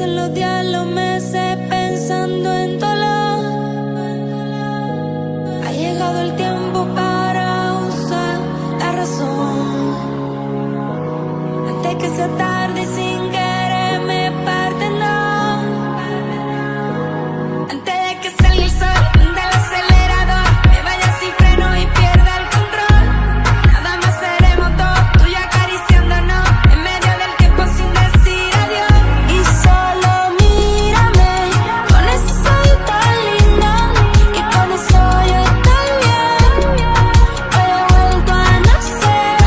Pasan los días, los meses pensando en dolor. Ha llegado el tiempo para usar la razón. Antes que sea tarde y sin querer me parte, no. Antes de que salga el sol del acelerador, me vaya sin freno y pierda el control. Nada más seremos dos, tú y yo acariciándonos en medio del tiempo sin decir adiós. Y solo mírame con ese ojito tan lindo, que con eso yo estoy bien. Hoy he vuelto a nacer.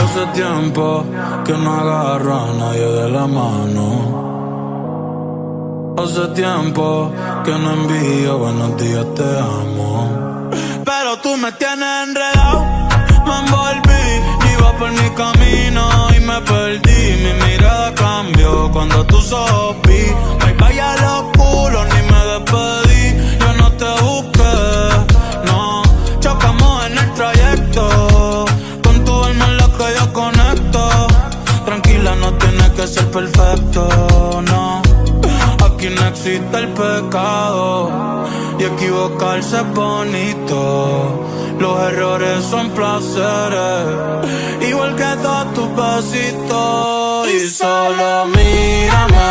Hace tiempo que no agarro a nadie de la mano. Hace tiempo que no envío buenos días, te amo. Pero tú me tienes enredado, me envolví, iba por mi camino y me perdí. Mi mirada cambió cuando tus ojos vi. Bye bye a los culos, ni me despedí. Yo no te busqué, no. Chocamos en el trayecto, con tu alma en la que yo conecto. Tranquila, no tienes que ser perfecto, no. Aquí no existe el pecado y equivocarse es bonito. Los errores son placeres, igual que todos tus besitos. Y solo mírame